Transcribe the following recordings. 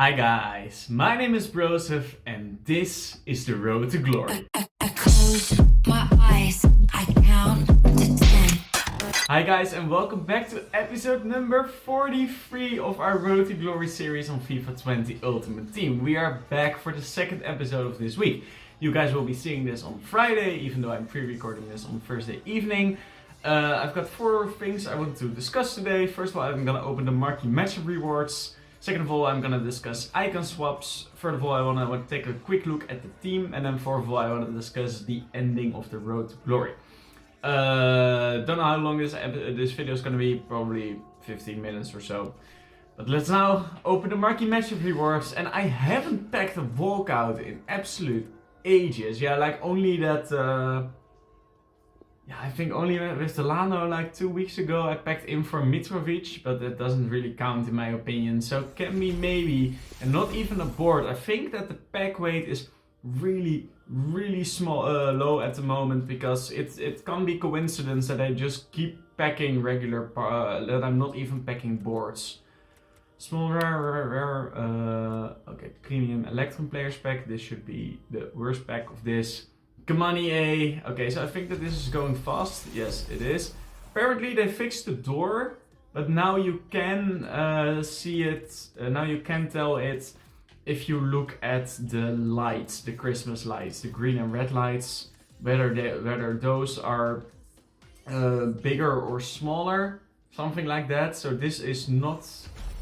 Hi guys, my name is Broseph and this is the road to glory. I close my eyes, I count to 10. Hi guys and welcome back to episode number 43 of our Road to Glory series on FIFA 20 Ultimate Team. We are back for the second episode of this week. You guys will be seeing this on Friday, even though I'm pre-recording this on Thursday evening. I've got 4 things I want to discuss today. First of all, I'm gonna open the marquee matchup rewards. Second of all, I'm gonna discuss icon swaps. Third of all, I wanna take a quick look at the team. And then fourth of all, I wanna discuss the ending of the Road to Glory. Don't know how long this video is gonna be, probably 15 minutes or so. But let's now open the marquee matchup rewards. And I haven't packed a walkout in absolute ages. Yeah, like only that... I think only with Delano like 2 weeks ago I packed in for Mitrovic, but that doesn't really count in my opinion. So can we maybe, and not even a board, I think that the pack weight is really small, low at the moment, because it can't be coincidence that I just keep packing regular, that I'm not even packing boards. Small rare, okay, premium Electron players pack, this should be the worst pack of this. Come on EA. Okay, so I think that this is going fast. Yes, it is. Apparently they fixed the door, but now you can see it. Now you can tell it if you look at the lights, the Christmas lights, the green and red lights, whether those are bigger or smaller, something like that. So this is not.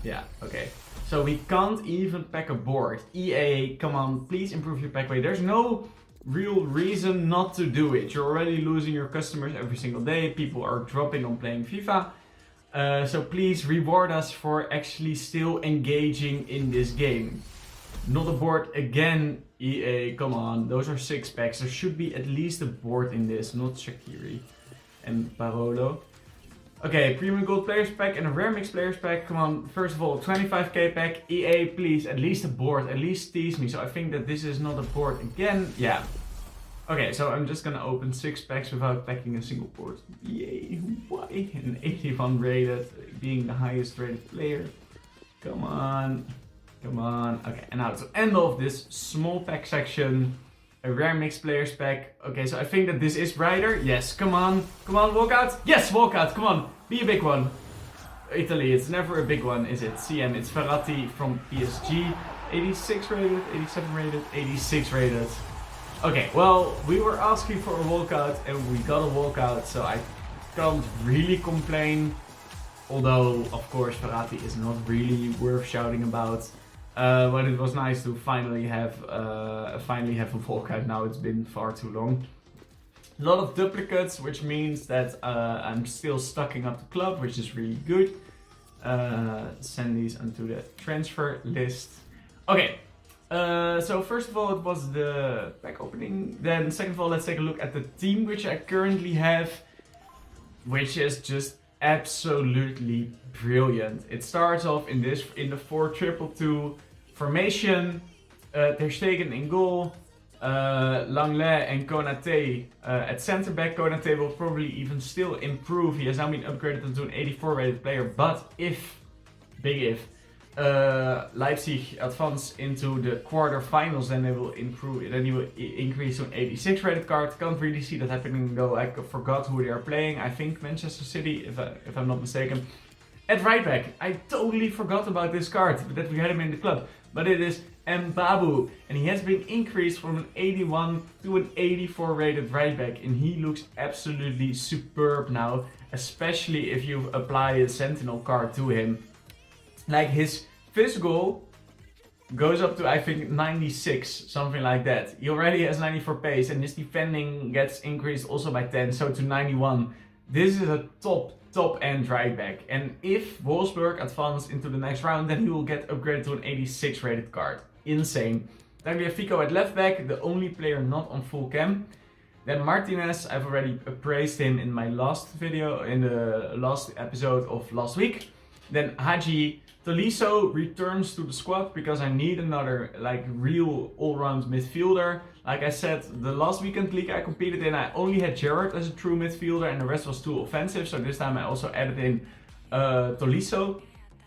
Yeah. Okay. So we can't even pack a board. EA, come on, please improve your pack weight. There's no real reason not to do it. You're already losing your customers every single day. People are dropping on playing FIFA. So please reward us for actually still engaging in this game. Not a board again, EA, come on. Those are 6 packs. There should be at least a board in this, not Shaqiri and Parolo. Okay, premium gold players pack and a rare mixed players pack. Come on, first of all, 25k pack. EA, please, at least a board, at least tease me. So I think that this is not a board again. Yeah. Okay, so I'm just gonna open 6 packs without packing a single board. EA, why? An 81 rated, being the highest rated player. Come on. Come on. Okay, and now to end off this small pack section, a rare mixed players pack. Okay, so I think that this is Ryder. Yes, come on. Come on, walkout. Yes, walkout. Come on. Be a big one. Italy, it's never a big one, is it? CM, it's Verratti from PSG. 86 rated, 87 rated, 86 rated. Okay, well, we were asking for a walkout and we got a walkout, so I can't really complain. Although, of course, Verratti is not really worth shouting about. But it was nice to finally have a walkout. Now it's been far too long. A lot of duplicates, which means that I'm still stocking up the club, which is really good. Send these onto the transfer list. Okay, so first of all it was the pack opening. Then second of all, let's take a look at the team which I currently have, which is just absolutely brilliant. It starts off in the 4-2-2-2 formation. Ter Stegen in goal, Langlais and Konaté at center back. Konaté will probably even still improve. He has now been upgraded into an 84 rated player, but if, big if, Leipzig advance into the quarterfinals, then they will improve. Then he will increase to an 86 rated card. Can't really see that happening though. I forgot who they are playing. I think Manchester City, if I'm not mistaken. At right back, I totally forgot about this card, that we had him in the club. But it is Mbabu, and he has been increased from an 81 to an 84 rated right back, and he looks absolutely superb now, especially if you apply a Sentinel card to him. Like his physical goes up to, I think, 96, something like that. He already has 94 pace, and his defending gets increased also by 10, so to 91. This is a top end right back, and if Wolfsburg advance into the next round, then he will get upgraded to an 86 rated card. Insane. Then we have Fico at left back, the only player not on full cam. Then Martinez, I've already praised him in my last video, in the last episode of last week. Then Haji. Tolisso returns to the squad because I need another like real all-round midfielder. Like I said, the last weekend league I competed in, I only had Gerrard as a true midfielder and the rest was too offensive. So this time I also added in Tolisso.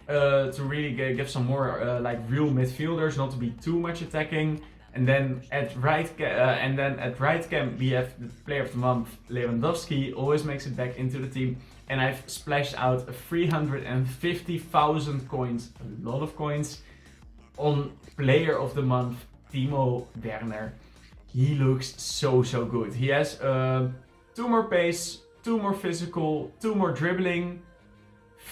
to really give some more like real midfielders, not to be too much attacking. And then at right cam we have the player of the month Lewandowski, always makes it back into the team, and I've splashed out 350,000 coins, a lot of coins, on player of the month Timo Werner. He looks so good. He has 2 more pace, 2 more physical, 2 more dribbling,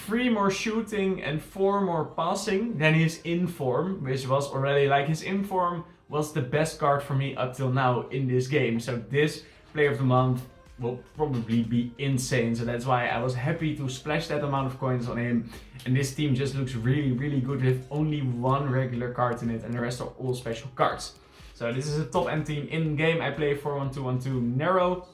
3 more shooting and 4 more passing than his inform, which was already like his inform was the best card for me up till now in this game. So this player of the month will probably be insane. So that's why I was happy to splash that amount of coins on him. And this team just looks really good with only 1 regular card in it and the rest are all special cards. So this is a top end team. In game I play 4-1-2-1-2 narrow.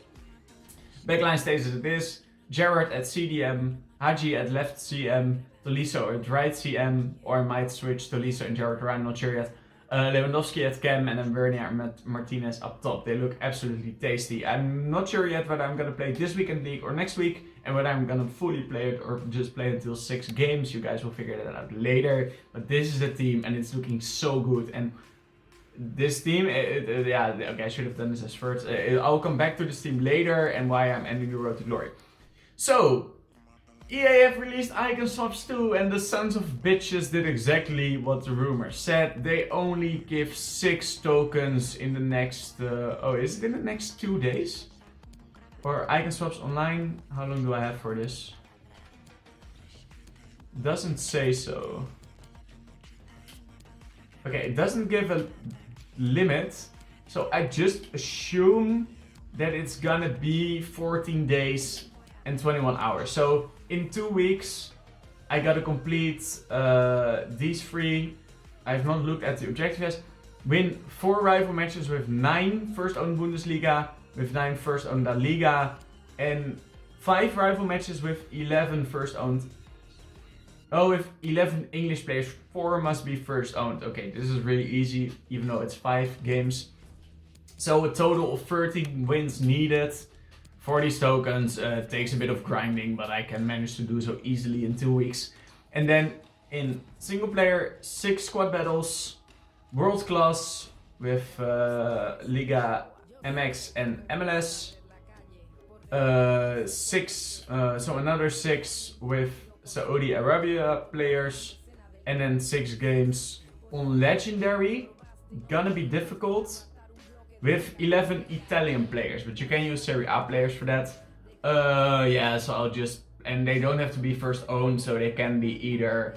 Backline stays as it is. Gerrard at CDM, Haji at left CM, Tolisso at right CM, or I might switch Tolisso and Gerrard around, not sure yet. Lewandowski at cam, and then Werner and Martinez up top. They look absolutely tasty. I'm not sure yet whether I'm gonna play this weekend league or next week, and whether I'm gonna fully play it or just play it until 6 games. You guys will figure that out later. But this is the team, and it's looking so good. And this team, yeah, okay, I should have done this as first. I'll come back to this team later and why I'm ending the road to glory. So, EA have released icon swaps too, and the sons of bitches did exactly what the rumor said. They only give 6 tokens in the next, is it in the next 2 days? Or icon swaps online? How long do I have for this? Doesn't say so. Okay, it doesn't give a limit, so I just assume that it's gonna be 14 days and 21 hours. So in 2 weeks, I gotta complete these 3. I've not looked at the objectives. Win 4 rival matches with 9 first owned Bundesliga, with 9 first owned La Liga, and 5 rival matches with 11 first owned. Oh, with 11 English players, 4 must be first owned. Okay, this is really easy, even though it's 5 games. So a total of 13 wins needed. For these tokens, takes a bit of grinding, but I can manage to do so easily in 2 weeks. And then in single player, 6 squad battles, world class with Liga MX and MLS. 6, so another 6 with Saudi Arabia players, and then 6 games on legendary. Gonna be difficult. With 11 Italian players, but you can use Serie A players for that. Yeah, so I'll just, and they don't have to be first owned, so they can be either,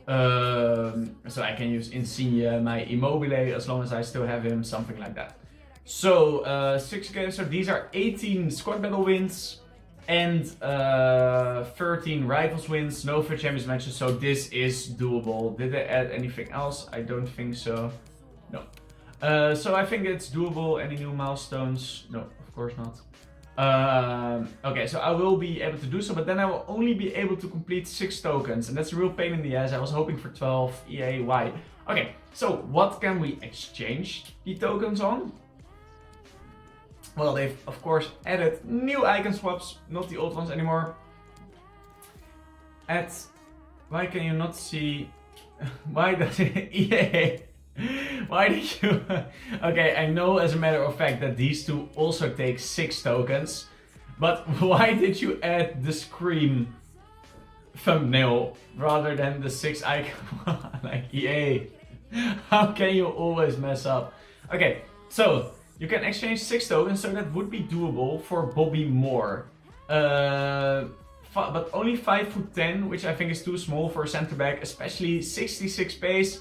so I can use Insigne, my Immobile, as long as I still have him, something like that. So, 6 games, so these are 18 squad battle wins, and 13 rivals wins, no FUT Champions matches, so this is doable. Did they add anything else? I don't think so. No. So I think it's doable. Any new milestones? No, of course not. Okay, so I will be able to do so, but then I will only be able to complete 6 tokens, and that's a real pain in the ass. I was hoping for 12. EA, why? Okay, so what can we exchange the tokens on? Well, they've of course added new icon swaps, not the old ones anymore. Why can you not see? Why does EA? Why did you? Okay, I know as a matter of fact that these 2 also take 6 tokens, but why did you add the Scream thumbnail rather than the 6 icon? Like EA, how can you always mess up? Okay, so you can exchange 6 tokens, so that would be doable for Bobby Moore. But only 5'10", which I think is too small for a center back, especially 66 pace.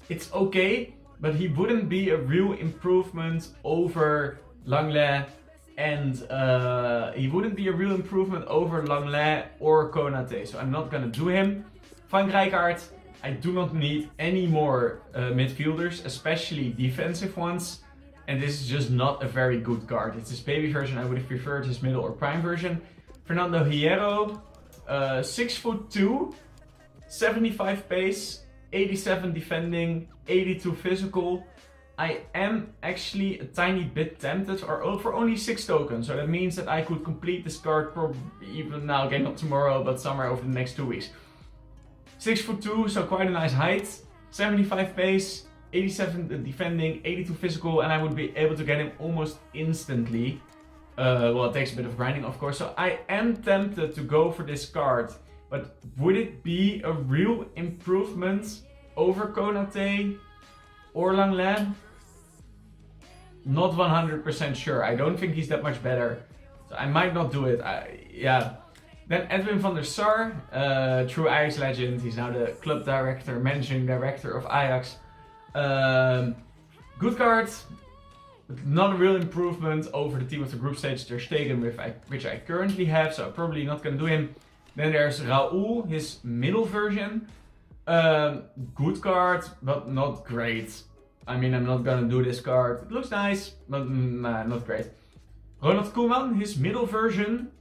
It's okay, but he wouldn't be a real improvement over Langlais, and he wouldn't be a real improvement over Langlais or Konate, so I'm not gonna do him. Van Rijkaard, I do not need any more midfielders, especially defensive ones, and this is just not a very good card. It's his baby version. I would have preferred his middle or prime version. Fernando Hierro, 6'2", 75 pace, 87 defending, 82 physical. I am actually a tiny bit tempted for only 6 tokens, so that means that I could complete this card probably even now, okay, not tomorrow, but somewhere over the next 2 weeks. 6'2", so quite a nice height. 75 pace, 87 defending, 82 physical, and I would be able to get him almost instantly. Well, it takes a bit of grinding, of course, so I am tempted to go for this card. But would it be a real improvement over Konate or Langlais? Not 100% sure. I don't think he's that much better. So I might not do it. Yeah. Then Edwin van der Sar, true Ajax legend. He's now the club director, managing director of Ajax. Good card. But not a real improvement over the team of the group stage Ter Stegen, which I currently have. So I'm probably not going to do him. Then there's Raul, his middle version. Good card, but not great. I mean, I'm not gonna do this card. It looks nice, but nah, not great. Ronald Koeman, his middle version.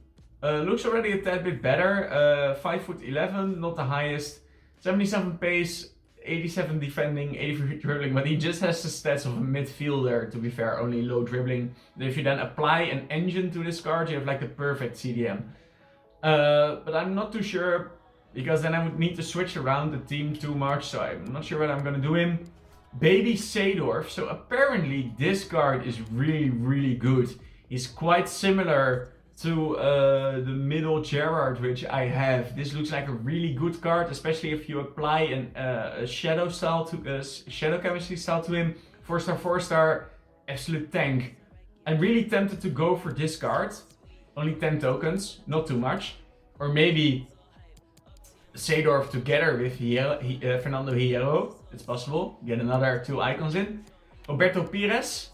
Looks already a tad bit better. 5'11", not the highest. 77 pace, 87 defending, 83 dribbling. But he just has the stats of a midfielder, to be fair, only low dribbling. If you then apply an engine to this card, you have like the perfect CDM. But I'm not too sure, because then I would need to switch around the team too much, so I'm not sure what I'm gonna do him. Baby Seedorf, so apparently this card is really, really good. He's quite similar to the middle Gerrard, which I have. This looks like a really good card, especially if you apply a shadow style to shadow chemistry style to him. 4-star, 4-star, absolute tank. I'm really tempted to go for this card. Only 10 tokens, not too much. Or maybe Seedorf together with Fernando Hierro. It's possible. Get another 2 icons in. Roberto Pires.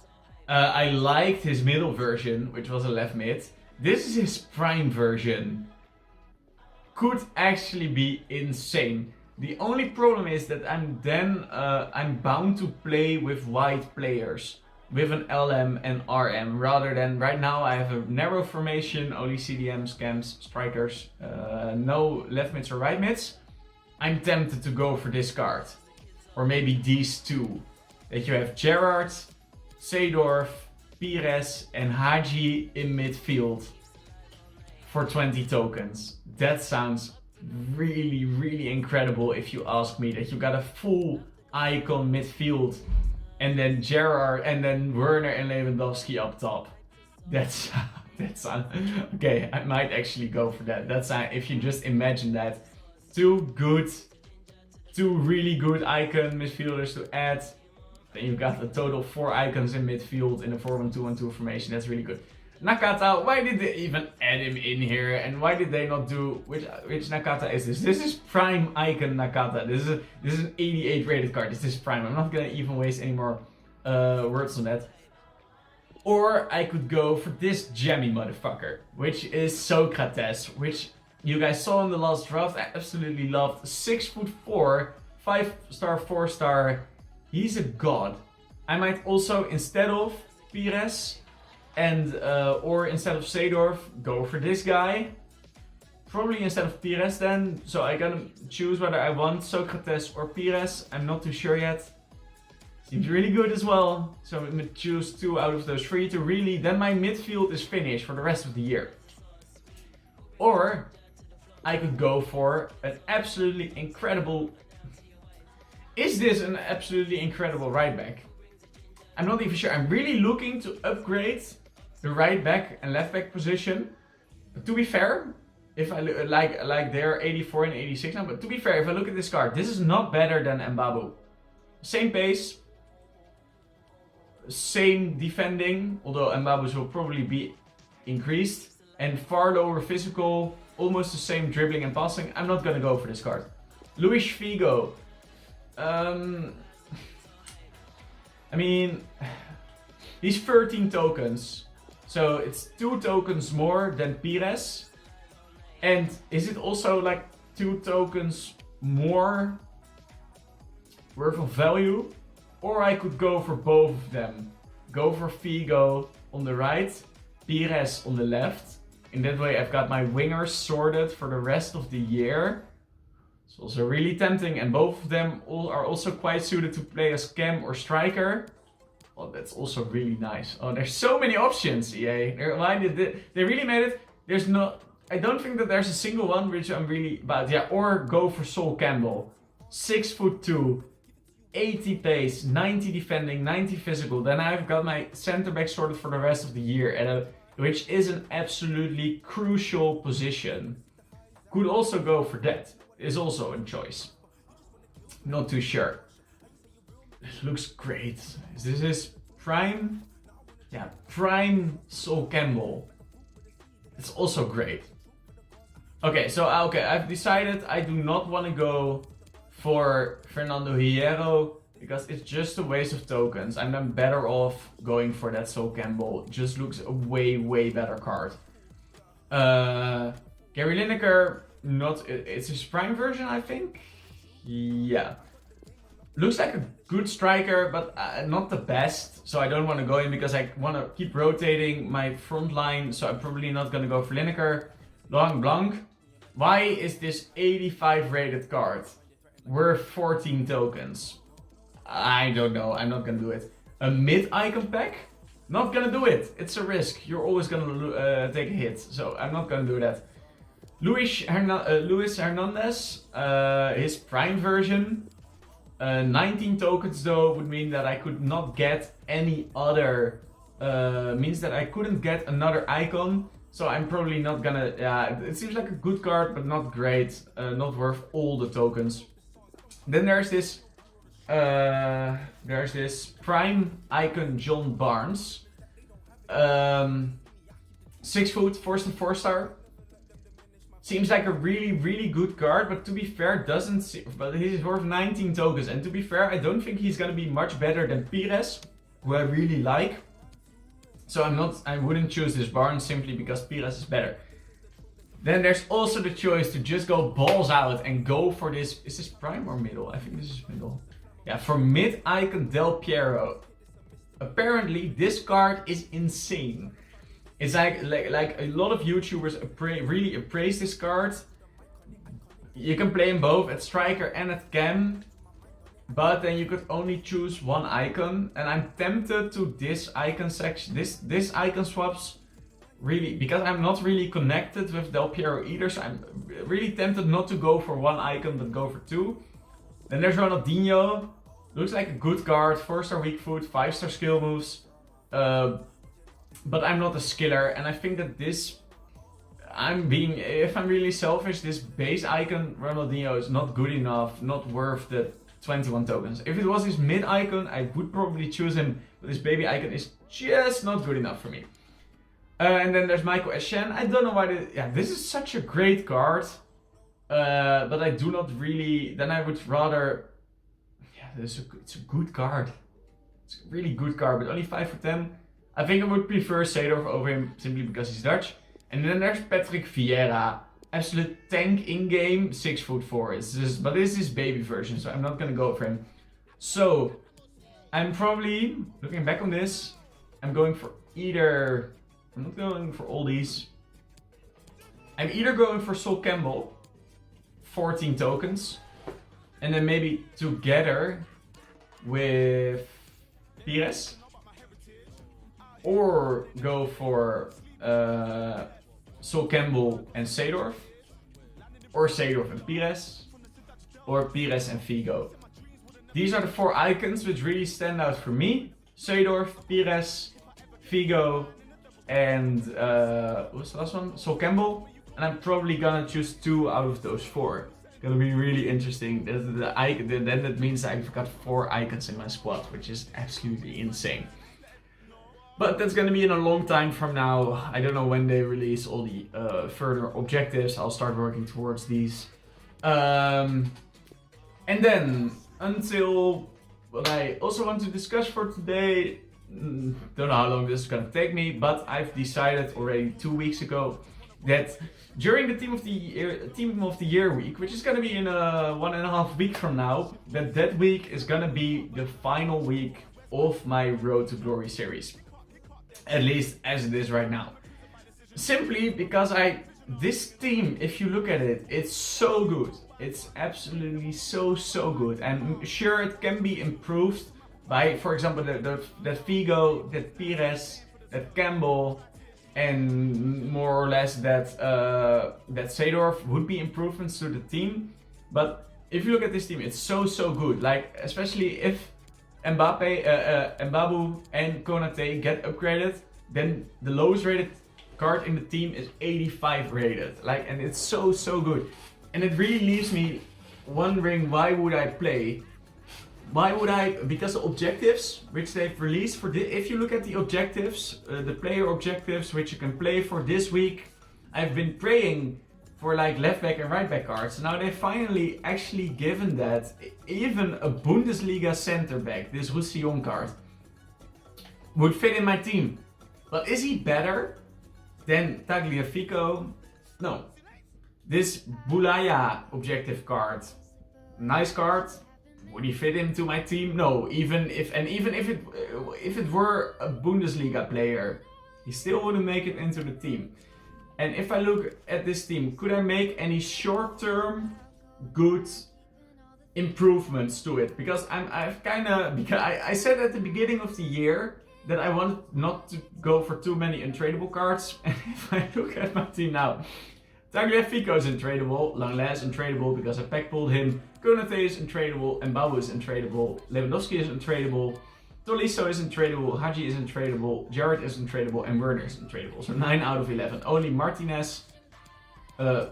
I liked his middle version, which was a left mid. This is his prime version. Could actually be insane. The only problem is that I'm bound to play with wide players. With an LM and RM, rather than right now I have a narrow formation, only CDMs, cams, strikers, no left mids or right mids. I'm tempted to go for this card. Or maybe these two. That you have Gerrard, Seedorf, Pires and Haji in midfield for 20 tokens. That sounds really, really incredible if you ask me. That you got a full icon midfield. And then Gerrard, and then Werner and Lewandowski up top. That's okay. I might actually go for that. That's if you just imagine that, two really good icon midfielders to add. Then you've got a total of 4 icons in midfield in a 4-1-2-1-2 formation. That's really good. Nakata, why did they even add him in here? And why did they not do which Nakata is this? This is prime icon Nakata. This is an 88 rated card. This is prime. I'm not gonna even waste any more words on that. Or I could go for this jammy motherfucker, which is Socrates, which you guys saw in the last draft. I absolutely loved. 6'4", 5-star, 4-star. He's a god. I might also, instead of Pires and or instead of Seedorf, go for this guy. Probably instead of Pires then. So I gotta choose whether I want Socrates or Pires. I'm not too sure yet. Seems really good as well. So I'm gonna choose 2 out of those 3 to really, then my midfield is finished for the rest of the year. Or I could go for an absolutely incredible... Is this an absolutely incredible right back? I'm not even sure. I'm really looking to upgrade the right back and left back position. But to be fair, if I look like they're 84 and 86 now, but to be fair, if I look at this card, this is not better than Mbabu. Same pace, same defending, although Mbabu's will probably be increased, and far lower physical, almost the same dribbling and passing. I'm not gonna go for this card. Luis Figo. I mean, he's 13 tokens, so it's 2 tokens more than Pires. And is it also like 2 tokens more worth of value? Or I could go for both of them. Go for Figo on the right, Pires on the left. In that way I've got my wingers sorted for the rest of the year. It's also really tempting, and both of them are also quite suited to play as cam or striker. Well, that's also really nice. Oh, there's so many options, EA. Why did they really made it? There's no... I don't think that there's a single one which I'm really about. Yeah, or go for Sol Campbell. 6'2", 80 pace, 90 defending, 90 physical. Then I've got my center back sorted for the rest of the year, which is an absolutely crucial position. Could also go for that. Is also a choice. Not too sure. It looks great. Is this his prime? Yeah, prime Sol Campbell. It's also great. Okay, so I've decided I do not want to go for Fernando Hierro because it's just a waste of tokens. I'm then better off going for that Sol Campbell. Just looks a way better card. Gary Lineker, it's his prime version, I think. Yeah. Looks like a good striker, but not the best. So I don't want to go in because I want to keep rotating my front line. So I'm probably not going to go for Lineker. Laurent Blanc. Why is this 85 rated card worth 14 tokens? I don't know. I'm not going to do it. A mid icon pack? Not going to do it. It's a risk. You're always going to take a hit. So I'm not going to do that. Luis Hernandez. His prime version. 19 tokens though would mean that I could not get any other, means that I couldn't get another icon. So I'm probably not gonna, it seems like a good card, but not great, not worth all the tokens. Then there's this prime icon John Barnes. 6 foot, 4-star. Seems like a really good card, but to be fair, but he's worth 19 tokens. And to be fair, I don't think he's gonna be much better than Pires, who I really like. So I wouldn't choose this Barnes simply because Pires is better. Then there's also the choice to just go balls out and go for this. Is this prime or middle? I think this is middle. Yeah, for mid icon Del Piero. Apparently, this card is insane. It's like a lot of YouTubers really appraise this card. You can play him both at striker and at cam, but then you could only choose one icon. And I'm tempted to this icon section, this icon swaps, really, because I'm not really connected with Del Piero either. So I'm really tempted not to go for one icon, but go for two. Then there's Ronaldinho. Looks like a good card. 4-star weak foot, 5-star skill moves. But I'm not a skiller, and I think that if I'm really selfish, this base icon Ronaldinho is not good enough, not worth the 21 tokens. If it was his mid icon, I would probably choose him, but this baby icon is just not good enough for me. And then there's Michael Essien. I don't know why this is such a great card, but I do not really, then I would rather, it's a good card. It's a really good card, but only 5 for 10. I think I would prefer Seedorf over him simply because he's Dutch. And then there's Patrick Vieira. Absolute tank in-game, 6'4". But this is his baby version, so I'm not gonna go for him. So, I'm probably, looking back on this, I'm not going for all these. I'm either going for Sol Campbell, 14 tokens. And then maybe together with Pires. Or go for Sol Campbell and Seedorf. Or Seedorf and Pires. Or Pires and Figo. These are the 4 icons which really stand out for me. Seedorf, Pires, Figo, and what's the last one? Sol Campbell. And I'm probably gonna choose 2 out of those 4. Gonna be really interesting. Then that means I've got 4 icons in my squad, which is absolutely insane. But that's gonna be in a long time from now. I don't know when they release all the further objectives. I'll start working towards these. And then, until what I also want to discuss for today, don't know how long this is gonna take me, but I've decided already 2 weeks ago that during the Team of the Year week, which is gonna be in 1.5 weeks from now, that week is gonna be the final week of my Road to Glory series. At least as it is right now. Simply because this team, if you look at it, it's so good. It's absolutely so good. And sure, it can be improved by, for example, that Figo, that Pires, that Campbell. and more or less that that Seedorf would be improvements to the team. But if you look at this team, it's so good. Like especially if Mbabu and Konate get upgraded, then the lowest rated card in the team is 85 rated. Like, and it's so good. And it really leaves me wondering, why would I play? Why would I? Because the objectives which they've released for this, if you look at the objectives, the player objectives which you can play for this week, I've been praying for like left back and right back cards. Now they've finally actually given that. Even a Bundesliga center back, this Roussillon card, would fit in my team. But is he better than Tagliafico? No. This Boulaya objective card, nice card. Would he fit into my team? No. Even if it were a Bundesliga player, he still wouldn't make it into the team. And if I look at this team, could I make any short-term good improvements to it? Because I said at the beginning of the year that I wanted not to go for too many untradeable cards. And if I look at my team now, Tagliafico is untradeable, Langlais is untradeable because I pack pulled him, Konate is untradeable, Mbabu is untradeable, Lewandowski is untradeable, Tolisso is untradeable, Hadji is untradeable, Jared is untradeable, and Werner is untradeable. So 9 out of 11. Only Martinez and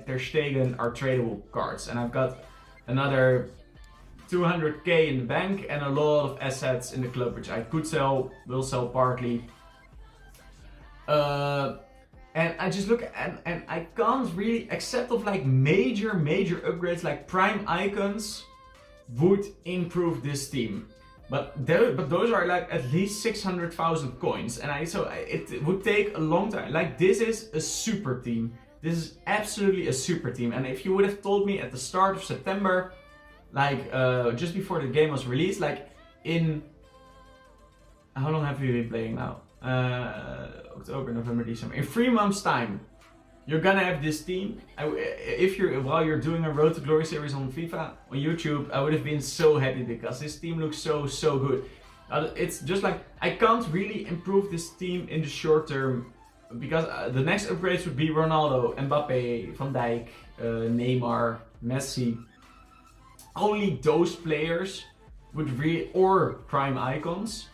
Ter Stegen are tradable cards. And I've got another 200k in the bank and a lot of assets in the club which I could sell, will sell partly. And I just look at, and I can't really, except of like major upgrades like prime icons would improve this team. But those are like at least 600,000 coins, and it would take a long time. Like, this is a super team. This is absolutely a super team. And if you would have told me at the start of September, like just before the game was released, like in, how long have you been playing now? October, November, December. In 3 months' time, you're gonna have this team. While you're doing a Road to Glory series on FIFA on YouTube, I would have been so happy because this team looks so good. It's just like, I can't really improve this team in the short term because the next upgrades would be Ronaldo, Mbappe, Van Dijk, Neymar, Messi. Only those players would or prime icons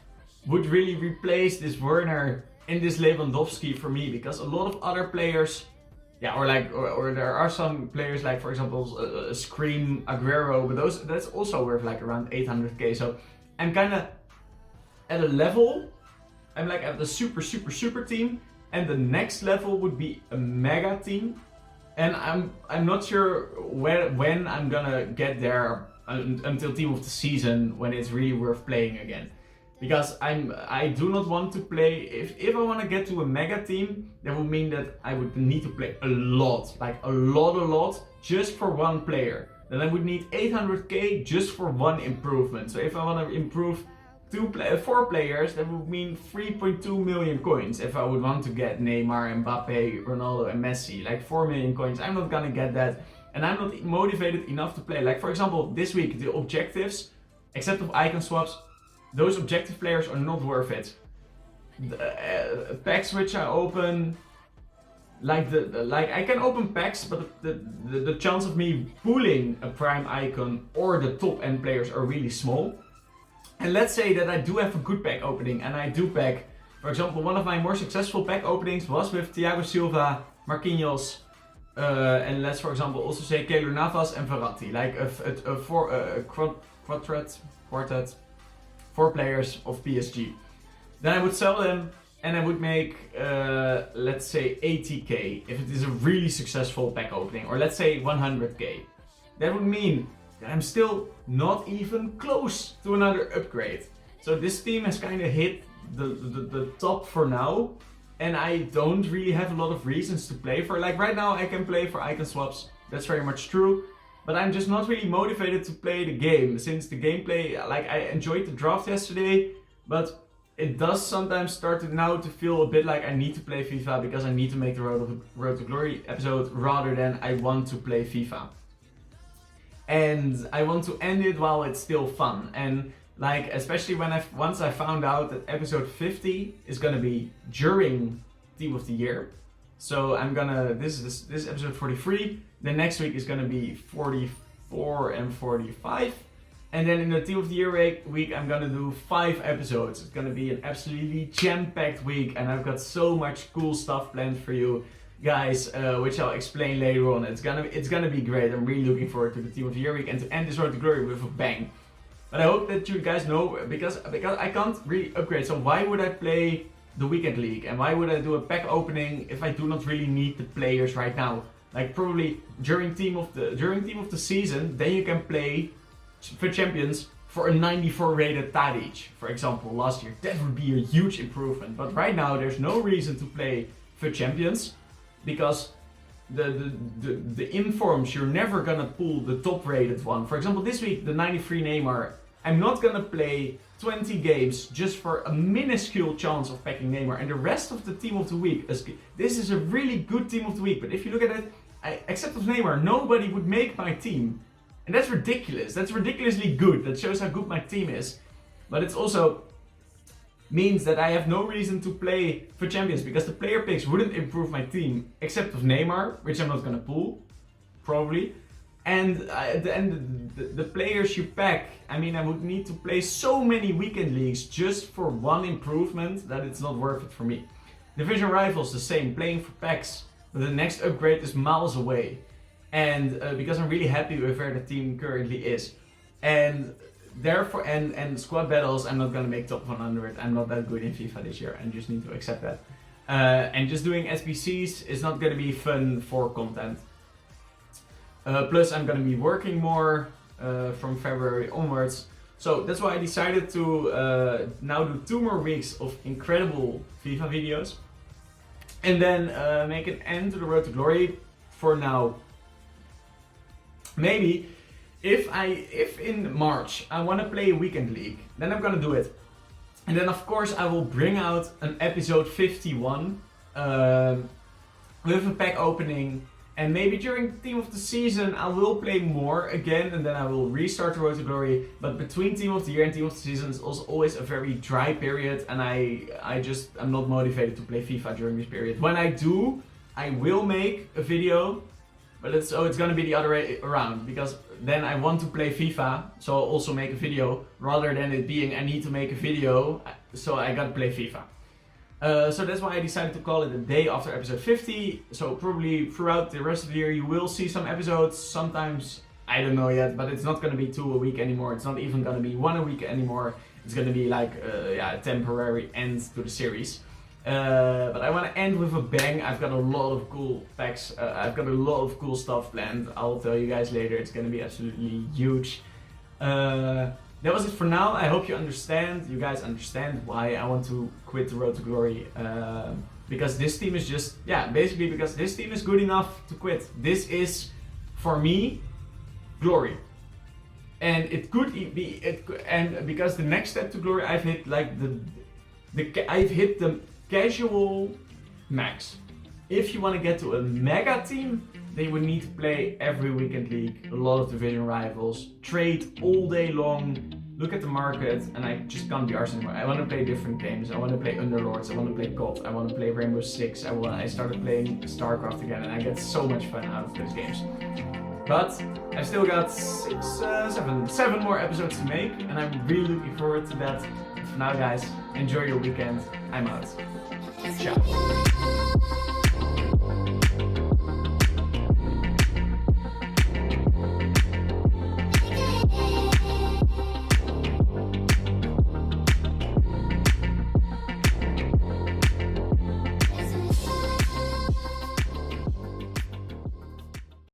would really replace this Werner and this Lewandowski for me, because a lot of other players, or there are some players like, for example, Scream, Aguero, but that's also worth like around 800k. So I'm kind of at a level, I'm like at the super team, and the next level would be a mega team, and I'm not sure when I'm gonna get there until team of the season, when it's really worth playing again. Because I do not want to play, if I want to get to a mega team, that would mean that I would need to play a lot, like a lot, just for one player. Then I would need 800k just for one improvement. So if I want to improve 4 players, that would mean 3.2 million coins. If I would want to get Neymar, Mbappe, Ronaldo and Messi, like 4 million coins, I'm not gonna get that. And I'm not motivated enough to play. Like, for example, this week, the objectives, except of icon swaps, those objective players are not worth it. The packs which I open, like I can open packs, but the chance of me pulling a prime icon or the top end players are really small. And let's say that I do have a good pack opening, and I do pack, for example, one of my more successful pack openings was with Thiago Silva, Marquinhos, and let's, for example, also say Keylor Navas and Verratti, like a quartet. 4 players of PSG. Then I would sell them and I would make, let's say 80k if it is a really successful pack opening, or let's say 100k. That would mean that I'm still not even close to another upgrade. So this team has kind of hit the top for now, and I don't really have a lot of reasons to play for. Like right now I can play for icon swaps, that's very much true. But I'm just not really motivated to play the game, since the gameplay, like I enjoyed the draft yesterday, but it does sometimes start to feel a bit like I need to play FIFA because I need to make the Road to Glory episode rather than I want to play FIFA. And I want to end it while it's still fun. And Like, especially once I found out that episode 50 is gonna be during Team of the Year. So I'm gonna, this is episode 43. Then next week is gonna be 44 and 45. And then in the Team of the Year week, I'm gonna do 5 episodes. It's gonna be an absolutely jam-packed week, and I've got so much cool stuff planned for you guys, which I'll explain later on. It's gonna be great. I'm really looking forward to the Team of the Year week and to end this Road to Glory with a bang. But I hope that you guys know, because I can't really upgrade. So why would I play the Weekend League, and why would I do a pack opening if I do not really need the players right now? Like, probably during team of the season, then you can play for champions for a 94 rated Tadic, for example, last year. That would be a huge improvement. But right now there's no reason to play for champions, because the informs, you're never gonna pull the top rated one. For example, this week the 93 Neymar, I'm not gonna play 20 games just for a minuscule chance of packing Neymar, and the rest of the team of the week this is a really good team of the week. But if you look at it, except of Neymar, nobody would make my team. And that's ridiculous. That's ridiculously good. That shows how good my team is. But it's also means that I have no reason to play for champions, because the player picks wouldn't improve my team except of Neymar, which I'm not gonna pull, probably. And at the end, the players you pack, I mean, I would need to play so many weekend leagues just for one improvement that it's not worth it for me. Division Rivals, the same, playing for packs, but the next upgrade is miles away. And because I'm really happy with where the team currently is. And therefore, and squad battles, I'm not gonna make top 100. I'm not that good in FIFA this year, and just need to accept that. And just doing SBCs is not gonna be fun for content. Plus, I'm gonna be working more from February onwards. So that's why I decided to now do 2 more weeks of incredible FIFA videos. And then make an end to the Road to Glory for now. Maybe if in March I want to play a weekend league, then I'm gonna do it. And then of course I will bring out an episode 51 with a pack opening, and maybe during Team of the Season I will play more again, and then I will restart the Road to Glory. But between Team of the Year and Team of the Season is also always a very dry period, and I'm not motivated to play FIFA during this period. When I do, I will make a video. But it's gonna be the other way around, because then I want to play FIFA, so I'll also make a video, rather than it being I need to make a video, so I gotta play FIFA. So that's why I decided to call it a day after episode 50. So probably throughout the rest of the year you will see some episodes. Sometimes, I don't know yet, but it's not gonna be 2 a week anymore. It's not even gonna be 1 a week anymore. It's gonna be like a temporary end to the series. But I want to end with a bang. I've got a lot of cool packs. I've got a lot of cool stuff planned. I'll tell you guys later. It's going to be absolutely huge. That was it for now. I hope you guys understand why I want to quit the Road to Glory. Because this team is just, basically because this team is good enough to quit. This is, for me, glory. And it could be, and because the next step to glory, I've hit like I've hit the casual max. If you want to get to a mega team, then you would need to play every weekend league, a lot of division rivals, trade all day long, look at the market, and I just can't be arsed anymore. I want to play different games. I want to play Underlords, I want to play COD, I want to play Rainbow Six, I started playing StarCraft again, and I get so much fun out of those games. But I've still got 7 more episodes to make, and I'm really looking forward to that. For now, guys, enjoy your weekend. I'm out. Ciao.